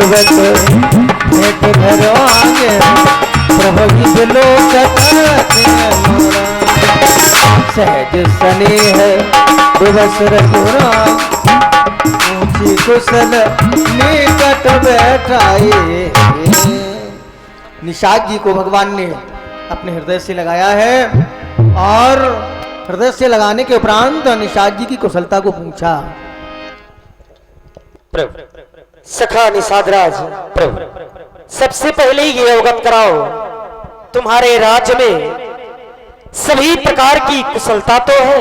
सेवक भेंट घर आगे प्रभु बिलो सहज स्नेह दिवस रघुरा ऊंची कुशल निकट बैठाए। निषाद जी को भगवान ने अपने हृदय से लगाया है और हृदय से लगाने के उपरांत निषाद जी की कुशलता को पूछा। प्रभु सखा निषादराज, प्रभु सबसे पहले ये अवगत कराओ, तुम्हारे राज्य में सभी प्रकार की कुशलता तो है।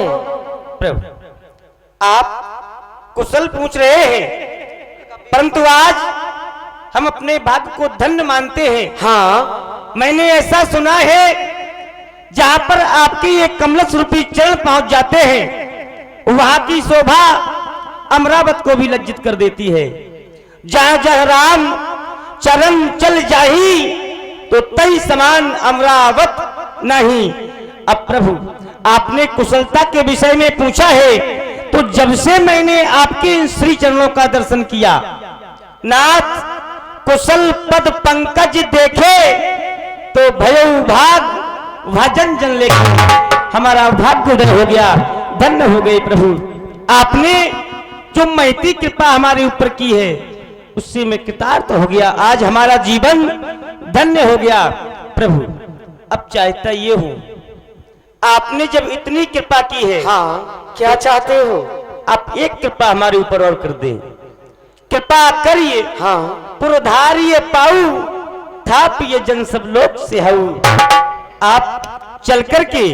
प्रभु आप कुशल पूछ रहे हैं, परंतु आज हम अपने भाग्य को धन्य मानते हैं। हाँ, मैंने ऐसा सुना है जहां पर आपके ये कमलस रूपी चरण पहुंच जाते हैं वहां की शोभा अमरावत को भी लज्जित कर देती है। जहां जहां राम चरण चल जाही तो तई समान अमरावत नहीं। अब प्रभु आपने कुशलता के विषय में पूछा है, तो जब से मैंने आपके इन श्री चरणों का दर्शन किया, नाथ कुशल पद पंकज देखे तो भयउ भाग भजन जन लेखे। हमारा भाग्य उदय हो गया, धन्य हो गए प्रभु। आपने जो महती कृपा हमारे ऊपर की है उससे मैं कृतार्थ हो गया। आज हमारा जीवन धन्य हो गया प्रभु। अब चाहता ये हूं, आपने जब इतनी कृपा की है, हाँ क्या चाहते हो? आप एक कृपा हमारे ऊपर और कर दें, कृपा करिए। हाँ, पुरधारिये पाऊ थाप ये जन सब लोग से हऊ। आप चल करके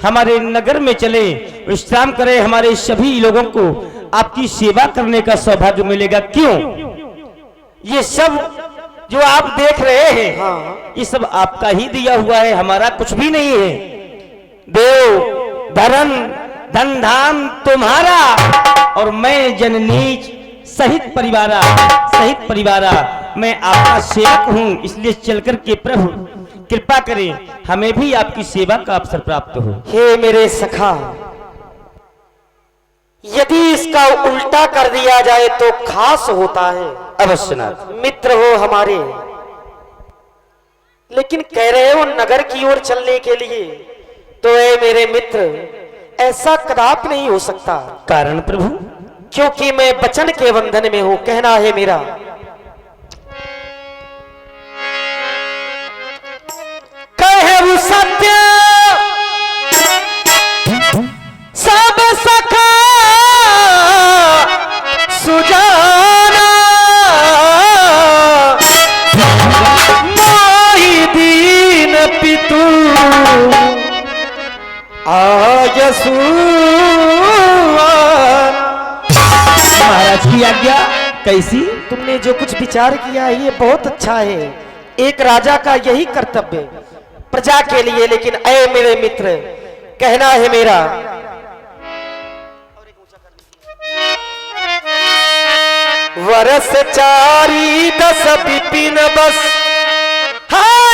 हमारे नगर में चले, विश्राम करें, हमारे सभी लोगों को आपकी सेवा करने का सौभाग्य मिलेगा। क्यों? ये सब जो आप देख रहे हैं, हाँ, ये सब आपका ही दिया हुआ है, हमारा कुछ भी नहीं है। देव धरन धन धाम तुम्हारा और मैं जननीच सहित परिवारा मैं आपका सेवक हूं। इसलिए चलकर के प्रभु कृपा करें, हमें भी आपकी सेवा का अवसर प्राप्त हो। हे मेरे सखा, यदि इसका उल्टा कर दिया जाए तो खास होता है। अवश्य नाथ, मित्र हो हमारे, लेकिन कह रहे हो नगर की ओर चलने के लिए, तो ऐ मेरे मित्र ऐसा कदापि नहीं हो सकता। कारण प्रभु? क्योंकि मैं वचन के बंधन में हूं। कहना है मेरा, कहु सत्य सब सखा सुजाना, मोहि दीन पितु आयसु। महाराज की आज्ञा कैसी? तुमने जो कुछ विचार किया है ये बहुत अच्छा है। एक राजा का यही कर्तव्य प्रजा के लिए। लेकिन ऐ मेरे मित्र, कहना है मेरा, वर्ष चारी दस विपिन बस, हाय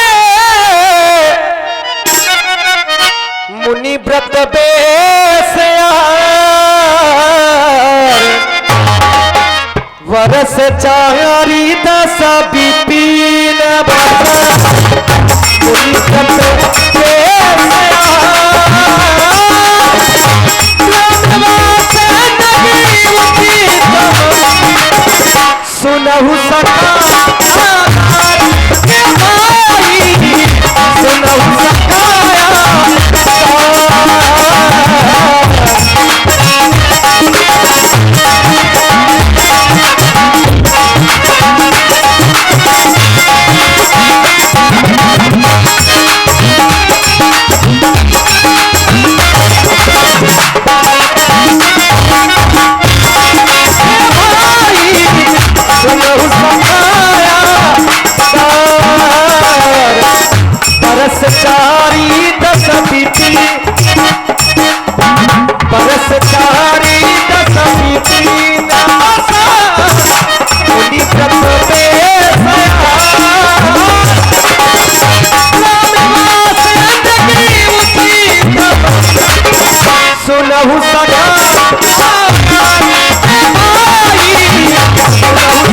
मुनि व्रत बेस, वर्ष चारी दस विपिन बस, मुनि व्रत सुनहु सखा के भाई, सुनहु सखाया चारी दस बीती, बरस चारी दस बीती, मुनि व्रत सुनहु सखा सुनहु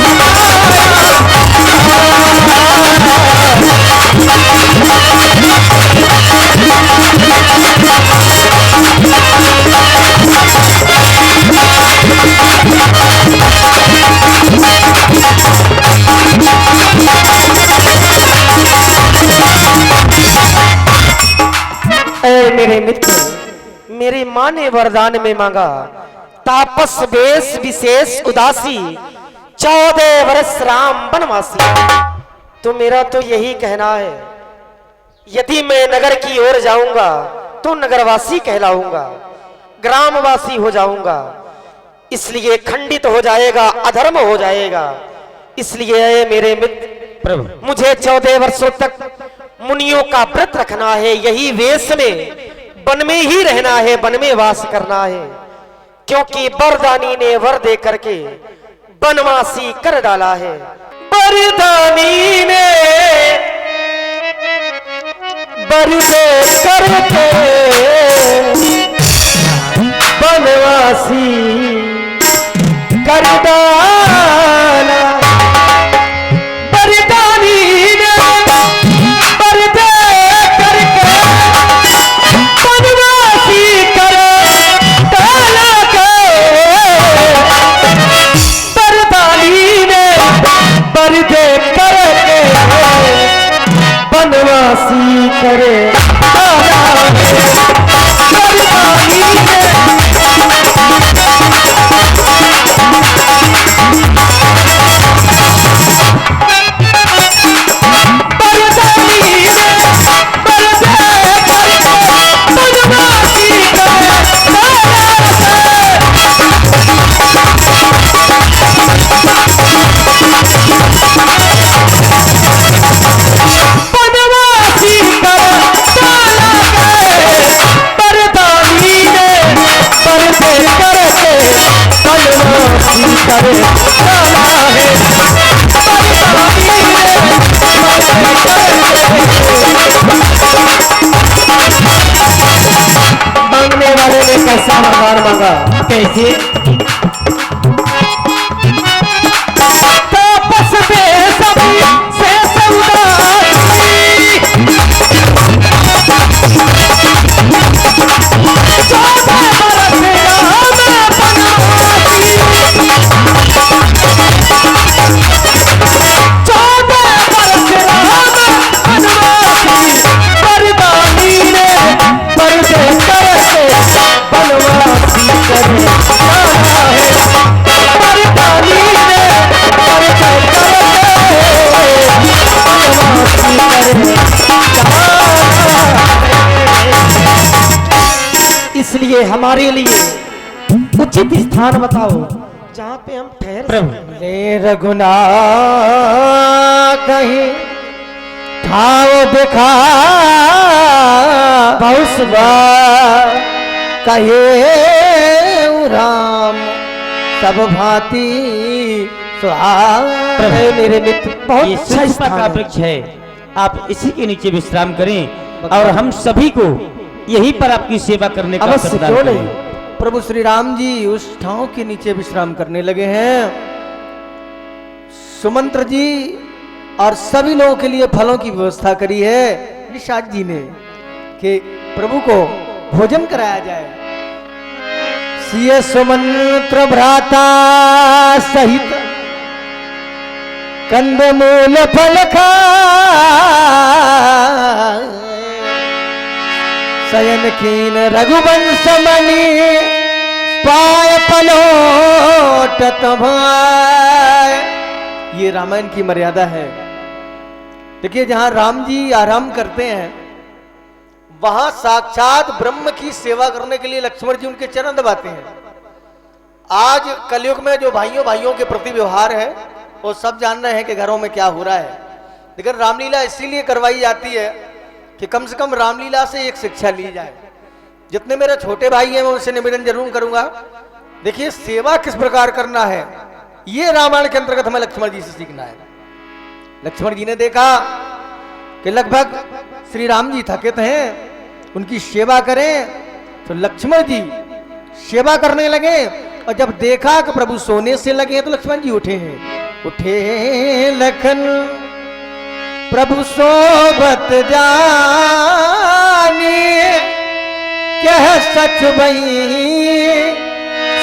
मेरी माँ ने वरदान में मांगा, तापस वेश विशेष उदासी, 14 वर्ष राम वनवासी। तो मेरा तो यही कहना है, यदि मैं नगर की ओर जाऊंगा तो नगरवासी कहलाऊंगा, ग्रामवासी हो जाऊंगा, इसलिए खंडित हो जाएगा, अधर्म हो जाएगा। इसलिए मेरे मित्र, मुझे 14 वर्षों तक मुनियों का व्रत रखना है, यही वेश में वन में ही रहना है, वन में वास करना है, क्योंकि वरदानी ने वर दे करके वनवासी कर डाला है। वरदानी ने वर दे करके वनवासी कर डाला। वरदानी ने वर दे करके वनवासी कर डाला वरदानी ने वर दे करके वनवासी करे मांगने वाले ने कैसा वरदान मांगा? कैसे? तापस वेश विशेष उदासी, 14 इसलिए हमारे लिए उचित स्थान बताओ जहां पे हम ठहर। रे रघुनाथ कहीं ठाव दिखा, बहुसवा कहे राम सब भांति सुहाए। मेरे मित्र, बहुत ये अच्छा पुष्पा का स्थान वृक्ष है, आप इसी के नीचे विश्राम करें और हम सभी को यहीं पर आपकी सेवा करने का अवश्य प्रदान क्यों करें। नहीं। प्रभु श्री राम जी उस ठाव के नीचे विश्राम करने लगे हैं। सुमंत्र जी और सभी लोगों के लिए फलों की व्यवस्था करी है निषाद जी ने कि प्रभु को भोजन कराया जाए। सिय सुमंत्र भ्राता सहित कंदमूल फल खा, शयन कीन रघुवंश मणि पाय पलोटत भाई। ये रामायण की मर्यादा है। देखिए, जहां राम जी आराम करते हैं वहां साक्षात ब्रह्म की सेवा करने के लिए लक्ष्मण जी उनके चरण दबाते हैं। आज कलयुग में जो भाइयों भाइयों के प्रति व्यवहार है वो सब जान रहे हैं कि घरों में क्या हो रहा है, लेकिन रामलीला इसीलिए करवाई जाती है कि कम से कम रामलीला से एक शिक्षा ली जाए। जितने मेरे छोटे भाई हैं मैं उनसे निवेदन जरूर करूंगा, देखिए सेवा किस प्रकार करना है ये रामायण के अंतर्गत हमें लक्ष्मण जी से सीखना है। लक्ष्मण जी ने देखा कि लगभग श्री राम जी थकित हैं, उनकी सेवा करें, तो लक्ष्मण जी सेवा करने लगे। और जब देखा कि प्रभु सोने से लगे तो लक्ष्मण जी उठे हैं। उठे लखन प्रभु सोबत जानी, कह सच भई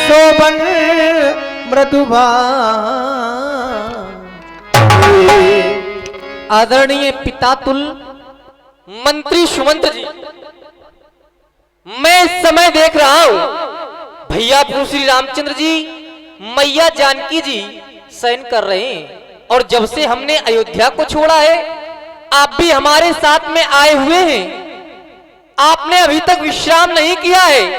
सोबन मृदुभा। आदरणीय पितातुल मंत्री सुमंत जी, मैं इस समय देख रहा हूं भैया प्रभु श्री रामचंद्र जी मैया जानकी जी शयन कर रहे हैं और जब से हमने अयोध्या को छोड़ा है आप भी हमारे साथ में आए हुए हैं। आपने अभी तक विश्राम नहीं किया है,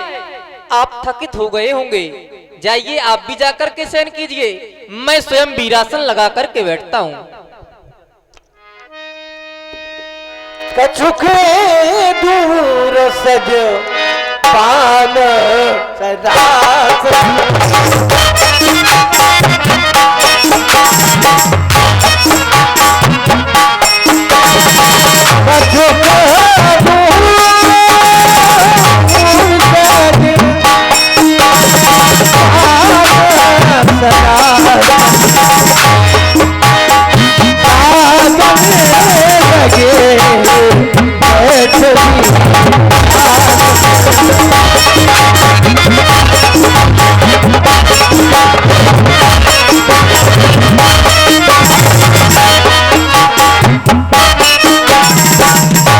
आप थकित हो गए होंगे। जाइए आप भी जाकर के शयन कीजिए, मैं स्वयं वीरासन लगा करके बैठता हूं। कछुक दूर सज पान सरास कछुक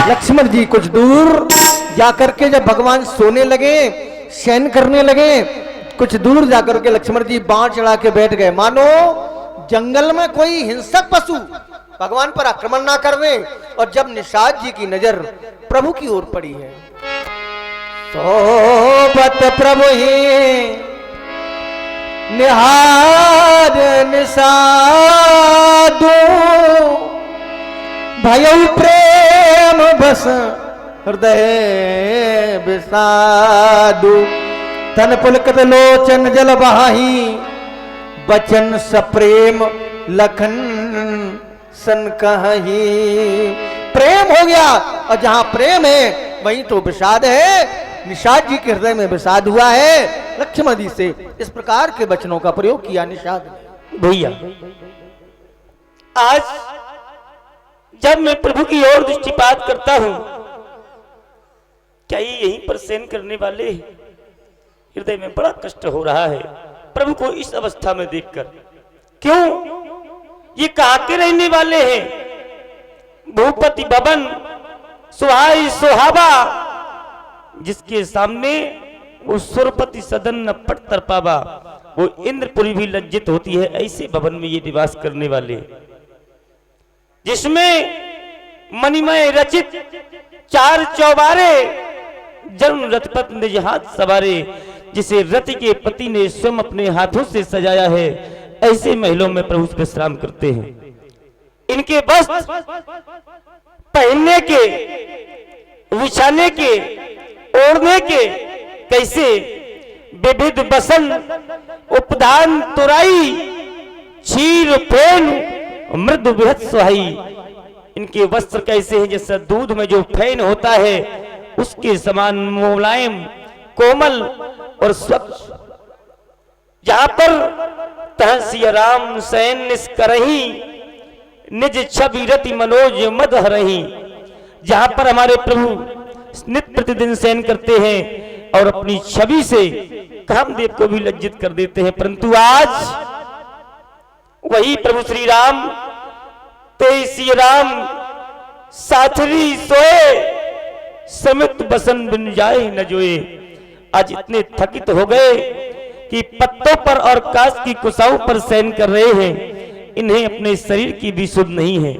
लक्ष्मण जी कुछ दूर जाकर के जब भगवान सोने लगे, शयन करने लगे, कुछ दूर जाकर के लक्ष्मण जी बाण चढ़ा के बैठ गए, मानो जंगल में कोई हिंसक पशु भगवान पर आक्रमण ना करवे। और जब निषाद जी की नजर प्रभु की ओर पड़ी है, सोबत प्रभु ही निहार निषादु भयउ प्रेम बस हृदय विषादु तन पुलकत लोचन जल बहाही बचन सप्रेम लखन सन कही। प्रेम हो गया और जहां प्रेम है वहीं तो विषाद है। निषाद जी के हृदय में विषाद हुआ है। लक्ष्मण जी से इस प्रकार के वचनों का प्रयोग किया निषाद ने। भैया आज जब मैं प्रभु की ओर दृष्टिपात करता हूं, क्या ये यहीं पर शयन करने वाले हृदय में बड़ा कष्ट हो रहा है प्रभु को इस अवस्था में देखकर। क्यों? ये कहाँ के रहने वाले हैं? भूपति भवन सुहाई सुहावा, जिसके सामने वो सुरपति सदन न पट तर पावा, वो इंद्रपुरी भी लज्जित होती है। ऐसे भवन में ये निवास करने वाले, जिसमें मणिमय रचित चार चौबारे जन्म रथपत निज हाथ सवारे, जिसे रथ के पति ने स्वयं अपने हाथों से सजाया है, ऐसे महलों में प्रभु विश्राम करते हैं। इनके वस्त्र पहनने के, बिछाने के, ओढ़ने के कैसे विविध बसन उपधान तुराई क्षीर फेन मृदु बृहत सुहाई। इनके वस्त्र कैसे हैं? जैसा दूध में जो फैन होता है उसके समान मुलायम, कोमल और स्वच्छ। जहां पर तह सिया राम सैन निष्करही निज छवि रति मनोज मद हरही। जहां पर हमारे प्रभु नित्य प्रतिदिन शयन करते हैं और अपनी छवि से कामदेव को भी लज्जित कर देते हैं, परंतु आज वही प्रभु श्री राम तेसी राम साथरी सोए समित बसन बिन जाए न जोए। आज इतने थकित हो गए कि पत्तों पर और काश की कुसाओं पर शयन कर रहे हैं। इन्हें अपने शरीर की भी सुध नहीं है।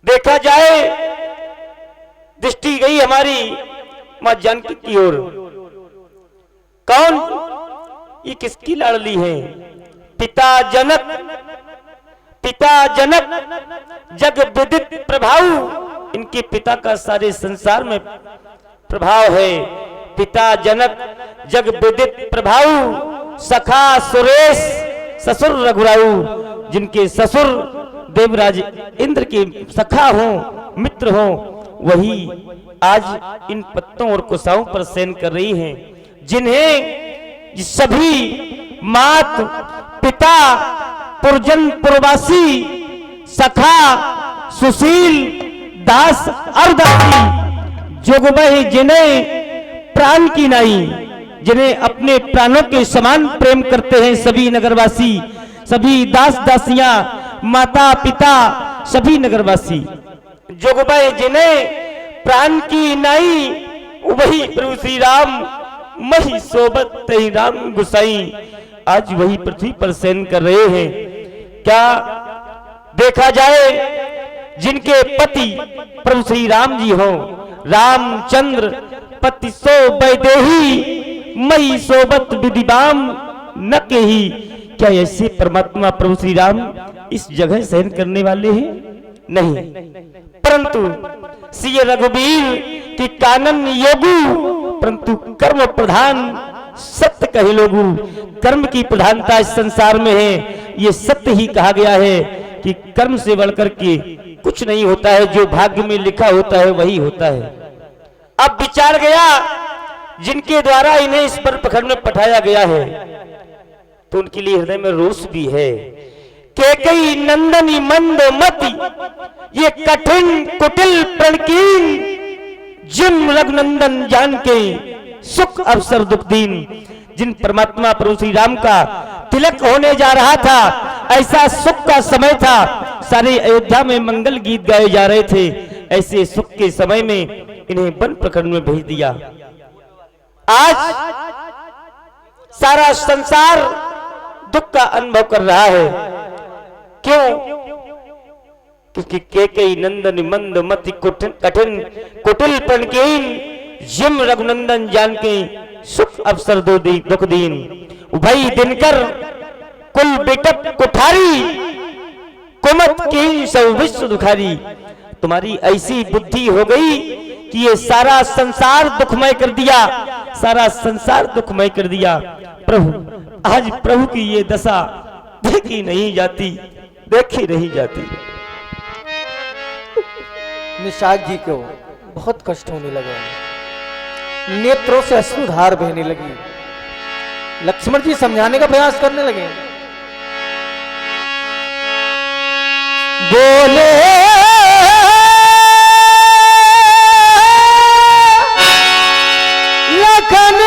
देखा जाए, दृष्टि गई हमारी मां जानकी की ओर। कौन? ये किसकी लाडली है? पिता जनक, पिता जनक जग विदित प्रभाव। इनके पिता का सारे संसार में प्रभाव है। पिता जनक जग विदित प्रभाव, सखा सुरेश ससुर रघुराऊ। जिनके ससुर देवराज इंद्र के सखा हो, मित्र हो, वही आज इन पत्तों और कुसाओं पर शयन कर रही हैं, जिन्हें सभी मात पिता पुरजन पुरवासी सखा सुशील दास अरदासी जोगबह जिन्हें प्राण की नाई, जिन्हें अपने प्राणों के समान प्रेम करते हैं सभी नगरवासी, सभी दास दासियां, माता पिता, सभी नगरवासी। जोगबह जिन्हें प्राण की नाई वही प्रभु श्री राम मही सोबत तही राम गुसाई आज वही पृथ्वी पर शयन कर रहे हैं। क्या देखा जाए जिनके पति प्रभु श्री राम जी हो, रामचंद्र पति सो वैदेही मई सोबत विधिबाम न केही, क्या ऐसे परमात्मा प्रभु श्री राम इस जगह शयन करने वाले हैं? नहीं, परंतु श्री रघुबीर की कानन योगु परंतु कर्म प्रधान सत्य कहे लोगु। कर्म की प्रधानता इस संसार में है, ये सत्य ही कहा गया है कि कर्म से बढ़कर के कुछ नहीं होता है, जो भाग्य में लिखा होता है वही होता है। अब विचार गया जिनके द्वारा इन्हें इस पर पकड़ में पठाया गया है तो उनके लिए हृदय में रोष भी है। केकई नंदनी मंद मति ये कठिन कुटिल प्रणकीन, जिन रघुनंदन जान के सुख अवसर दुख दीन। जिन परमात्मा प्रभु श्री राम का तिलक होने जा रहा था, ऐसा सुख का समय था, सारे अयोध्या में मंगल गीत गाए जा रहे थे, ऐसे सुख के समय में इन्हें वन प्रखंड में भेज दिया। आज सारा संसार दुख का अनुभव कर रहा है। क्यों? क्योंकि केकई नंदन मंद मति कठिन कुटिल प्रणकीन, जिम रघुनंदन जान के सुख अवसर दुख दीन। उभई दिनकर कुल बेटप कुठारी, कुमत की सब विश्व दुखारी। तुम्हारी ऐसी बुद्धि हो गई कि ये सारा संसार दुखमय कर दिया, सारा संसार दुखमय कर दिया। प्रभु आज प्रभु की ये दशा देखी नहीं जाती, देखी नहीं जाती। निषाद जी को बहुत कष्ट होने लगा, नेत्रों से अश्रुधार बहने लगी। लक्ष्मण जी समझाने का प्रयास करने लगे, बोले लखन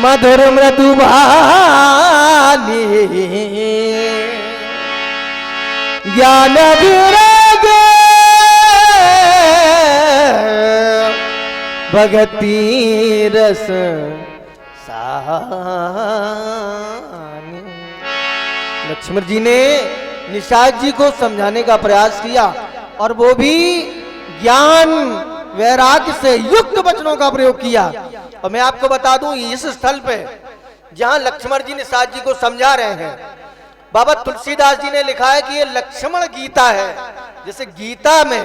मधुर मृदु भाली, ज्ञान विराग भगति रस सानी। लक्ष्मण जी ने निषाद जी को समझाने का प्रयास किया और वो भी ज्ञान वैराग्य से युक्त वचनों का प्रयोग किया। और मैं आपको बता दूं, इस स्थल पे जहां लक्ष्मण जी निषाद जी को समझा रहे हैं, बाबा तुलसीदास जी ने लिखा है कि ये लक्ष्मण गीता है। जैसे गीता में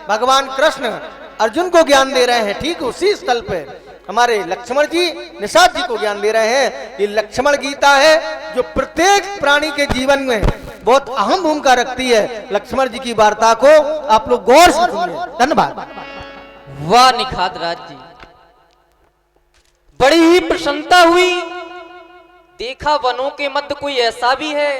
भगवान कृष्ण अर्जुन को ज्ञान दे रहे हैं, ठीक उसी स्थल पे हमारे लक्ष्मण जी निषाद जी को ज्ञान दे रहे हैं। ये लक्ष्मण गीता है जो प्रत्येक प्राणी के जीवन में बहुत अहम भूमिका रखती है। लक्ष्मण जी की वार्ता को आप लोग गौर से सुनिए। धन्यवाद। वाह निखात राज जी, बड़ी ही प्रसन्नता हुई। देखा वनों के मध्य कोई ऐसा भी है